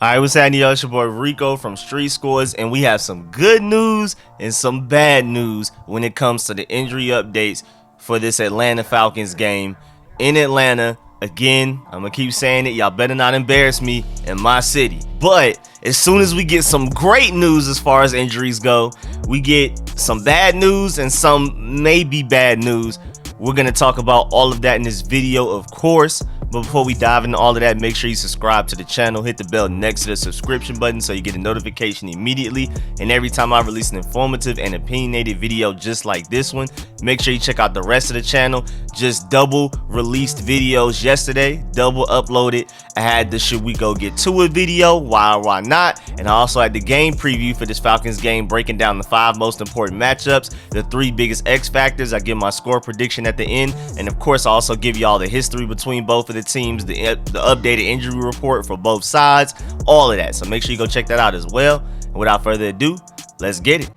Alright, what's happening, y'all? It's your boy Rico from Street Scores, and we have some good news and some bad news when it comes to the injury updates for this Atlanta Falcons game in Atlanta. Again, I'm gonna keep saying it, y'all better not embarrass me in my city. But as soon as we get some great news as far as injuries go, we get some bad news and some maybe bad news. We're gonna talk about all of that in this video, of course. But before we dive into all of that, make sure you subscribe to the channel, hit the bell next to the subscription button so you get a notification immediately. And every time I release an informative and opinionated video just like this one, make sure you check out the rest of the channel. Just double released videos yesterday, double uploaded. I had the should we go get to it video, why not? And I also had the game preview for this Falcons game, breaking down the 5 most important matchups, the 3 biggest X factors. I give my score prediction at the end, and of course I also give y'all the history between both of the teams, the updated injury report for both sides, all of that. So make sure you go check that out as well. And without further ado, let's get it.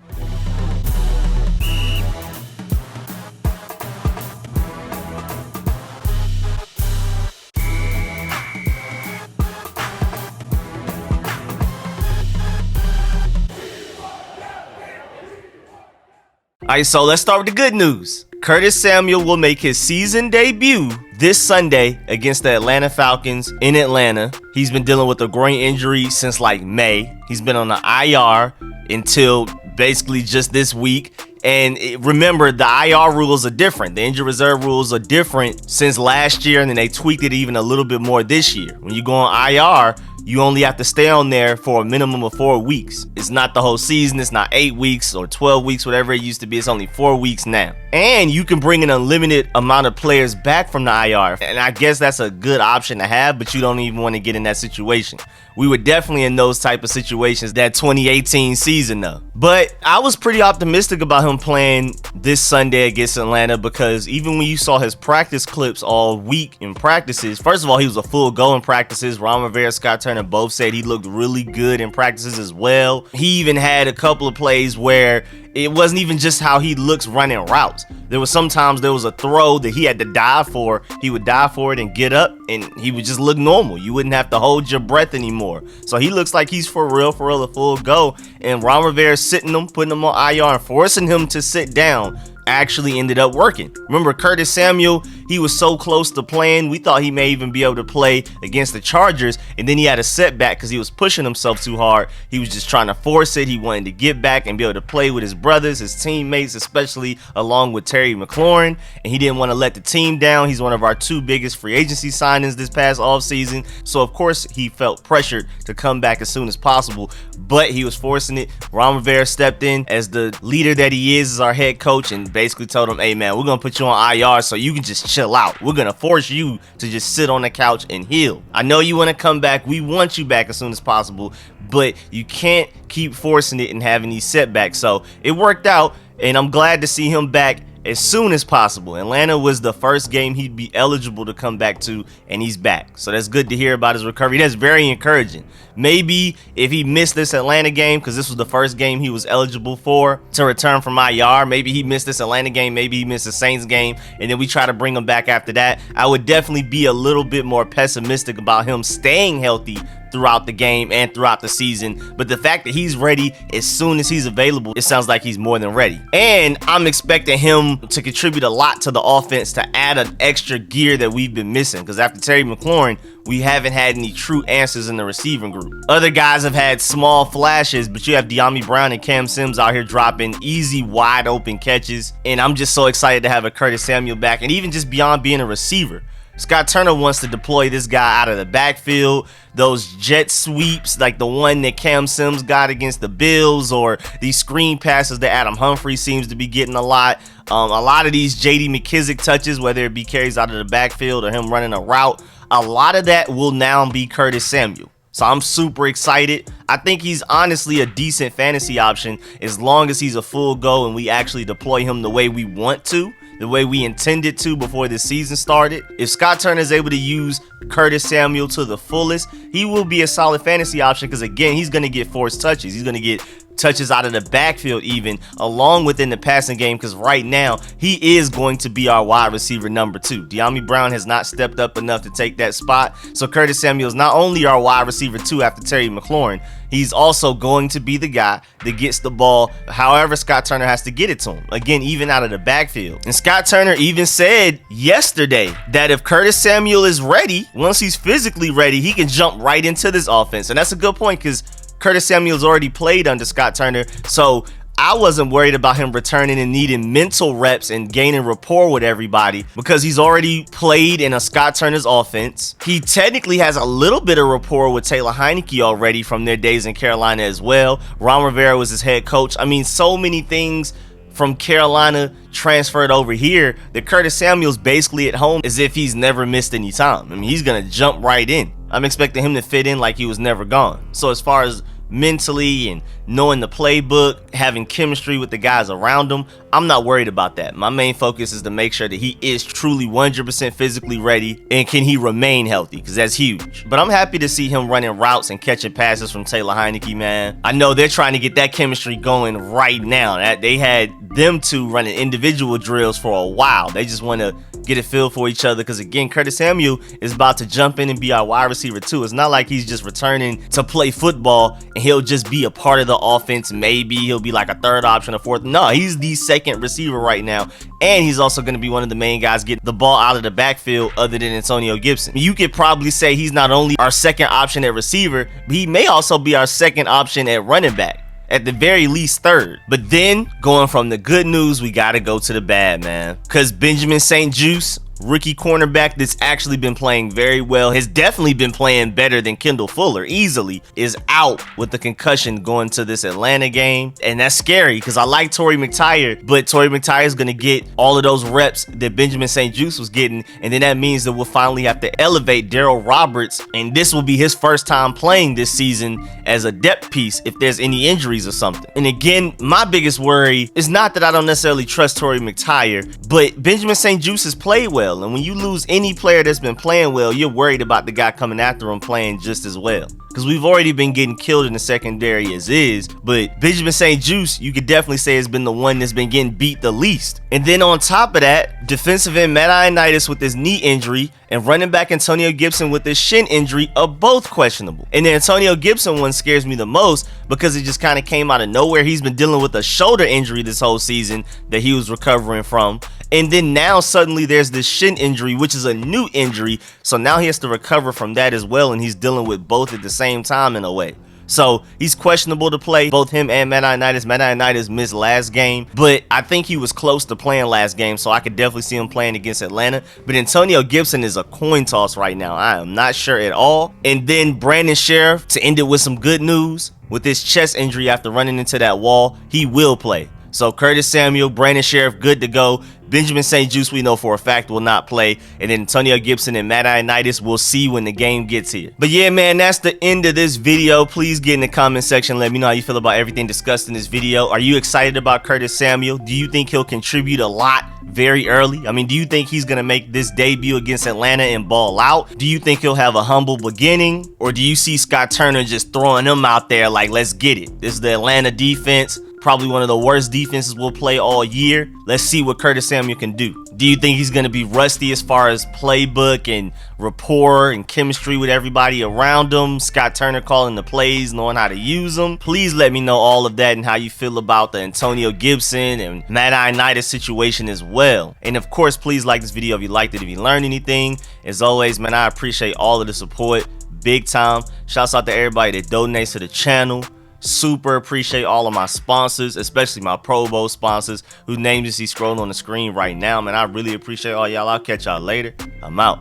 Alright, so let's start with the good news. Curtis Samuel will make his season debut this Sunday against the Atlanta Falcons in Atlanta. He's been dealing with a groin injury since like May. He's been on the IR until basically just this week. And remember, the IR rules are different. The injury reserve rules are different since last year, and then they tweaked it even a little bit more this year. When you go on IR, you only have to stay on there for a minimum of 4 weeks. It's not the whole season. It's not 8 weeks or 12 weeks, whatever it used to be. It's only 4 weeks now. And you can bring an unlimited amount of players back from the IR. And I guess that's a good option to have, but you don't even want to get in that situation. We were definitely in those type of situations that 2018 season though. But I was pretty optimistic about him playing this Sunday against Atlanta, because even when you saw his practice clips all week in practices, first of all, he was a full go in practices. Ron Rivera Scott Turner both said he looked really good in practices as well. He even had a couple of plays where it wasn't even just how he looks running routes. Sometimes there was a throw that he had to dive for. He would dive for it and get up, and he would just look normal. You wouldn't have to hold your breath anymore. So he looks like he's for real, a full go. And Ron Rivera sitting him, putting him on IR, and forcing him to sit down actually ended up working. Remember, Curtis Samuel, he was so close to playing. We thought he may even be able to play against the Chargers, and then he had a setback because he was pushing himself too hard. He was just trying to force it. He wanted to get back and be able to play with his brothers, his teammates, especially along with Terry Mclaurin, and he didn't want to let the team down. He's one of our 2 biggest free agency signings this past offseason, so of course he felt pressured to come back as soon as possible, but he was forcing it. Ron Rivera stepped in as the leader that he is, as our head coach, and basically told him, hey man, we're gonna put you on IR so you can just chill out. We're gonna force you to just sit on the couch and heal. I know you want to come back. We want you back as soon as possible, but you can't keep forcing it and having these setbacks. So it worked out, and I'm glad to see him back as soon as possible. Atlanta was the first game he'd be eligible to come back to, and he's back. So that's good to hear about his recovery. That's very encouraging. Maybe if he missed this Atlanta game, because this was the first game he was eligible for to return from IR, maybe he missed this Atlanta game, maybe he missed the Saints game, and then we try to bring him back after that, I would definitely be a little bit more pessimistic about him staying healthy throughout the game and throughout the season. But the fact that he's ready as soon as he's available, it sounds like he's more than ready. And I'm expecting him to contribute a lot to the offense, to add an extra gear that we've been missing, because after Terry Mclaurin, we haven't had any true answers in the receiving group. Other guys have had small flashes, but you have De'Ami Brown and Cam Sims out here dropping easy, wide open catches. And I'm just so excited to have a Curtis Samuel back, and even just beyond being a receiver, Scott Turner wants to deploy this guy out of the backfield, those jet sweeps like the one that Cam Sims got against the Bills, or these screen passes that Adam Humphries seems to be getting a lot. A lot of these J.D McKissic touches, whether it be carries out of the backfield or him running a route, a lot of that will now be Curtis Samuel. So I'm super excited. I think he's honestly a decent fantasy option as long as he's a full go and we actually deploy him the way we want to, the way we intended to before the season started. If Scott Turner is able to use Curtis Samuel to the fullest, he will be a solid fantasy option, because again, he's going to get forced touches. He's going to get touches out of the backfield even, along within the passing game, because right now he is going to be our wide receiver number 2. Dyami Brown has not stepped up enough to take that spot, so Curtis Samuel is not only our wide receiver 2 after Terry McLaurin, he's also going to be the guy that gets the ball however Scott Turner has to get it to him. Again, even out of the backfield. And Scott Turner even said yesterday that if Curtis Samuel is ready, once he's physically ready, he can jump right into this offense. And that's a good point because Curtis Samuel's already played under Scott Turner. So I wasn't worried about him returning and needing mental reps and gaining rapport with everybody because he's already played in a Scott Turner's offense. He technically has a little bit of rapport with Taylor Heinicke already from their days in Carolina as well. Ron Rivera was his head coach. I mean, so many things from Carolina transferred over here that Curtis Samuel's basically at home as if he's never missed any time. I mean, he's going to jump right in. I'm expecting him to fit in like he was never gone. So as far as mentally and knowing the playbook, having chemistry with the guys around him, I'm not worried about that. My main focus is to make sure that he is truly 100% physically ready and can he remain healthy, because that's huge. But I'm happy to see him running routes and catching passes from Taylor Heinicke, man. I know they're trying to get that chemistry going right now. They had them two running individual drills for a while. They just want to get a feel for each other because, again, Curtis Samuel is about to jump in and be our wide receiver too. It's not like he's just returning to play football and he'll just be a part of the offense. Maybe he'll be like a third option, a fourth. No, he's the second receiver right now, and he's also going to be one of the main guys getting the ball out of the backfield other than Antonio Gibson. You could probably say he's not only our second option at receiver, but he may also be our second option at running back. At the very least third. But then going from the good news, we got to go to the bad, man. Because Benjamin St-Juste, rookie cornerback that's actually been playing very well, has definitely been playing better than Kendall Fuller easily, is out with the concussion going to this Atlanta game. And that's scary because I like Torrey McTyer, but Torrey McTyer is going to get all of those reps that Benjamin St-Juste was getting. And then that means that we'll finally have to elevate Darryl Roberts. And this will be his first time playing this season as a depth piece if there's any injuries or something. And again, my biggest worry is not that I don't necessarily trust Torrey McTyer, but Benjamin St-Juste has played well. And when you lose any player that's been playing well, you're worried about the guy coming after him playing just as well. Because we've already been getting killed in the secondary as is, but Benjamin St-Juste, you could definitely say, has been the one that's been getting beat the least. And then on top of that, defensive end Matt Ioannidis with his knee injury and running back Antonio Gibson with his shin injury are both questionable. And the Antonio Gibson one scares me the most because it just kind of came out of nowhere. He's been dealing with a shoulder injury this whole season that he was recovering from. And then now suddenly there's this shin injury, which is a new injury. So now he has to recover from that as well. And he's dealing with both at the same time in a way. So he's questionable to play, both him and Matt Ioannidis. Matt Ioannidis missed last game, but I think he was close to playing last game, so I could definitely see him playing against Atlanta. But Antonio Gibson is a coin toss right now. I am not sure at all. And then Brandon Sheriff, to end it with some good news, with his chest injury after running into that wall, he will play. So Curtis Samuel, Brandon Sheriff, good to go. Benjamin St-Juste, we know for a fact, will not play. And then Antonio Gibson and Matt Ioannidis, we'll see when the game gets here. But yeah, man, that's the end of this video. Please get in the comment section. Let me know how you feel about everything discussed in this video. Are you excited about Curtis Samuel? Do you think he'll contribute a lot very early? I mean, do you think he's going to make this debut against Atlanta and ball out? Do you think he'll have a humble beginning? Or do you see Scott Turner just throwing him out there like, let's get it? This is the Atlanta defense. Probably one of the worst defenses we'll play all year. Let's see what Curtis Samuel can do. Do you think he's going to be rusty as far as playbook and rapport and chemistry with everybody around him? Scott Turner calling the plays, knowing how to use them? Please let me know all of that and how you feel about the Antonio Gibson and Matt Ioannidis situation as well. And of course, please like this video if you liked it, if you learned anything. As always, man, I appreciate all of the support. Big time. Shouts out to everybody that donates to the channel. Super appreciate all of my sponsors, especially my Pro Bowl sponsors whose names you see scrolling on the screen right now, man. I really appreciate all y'all. I'll catch y'all later. I'm out.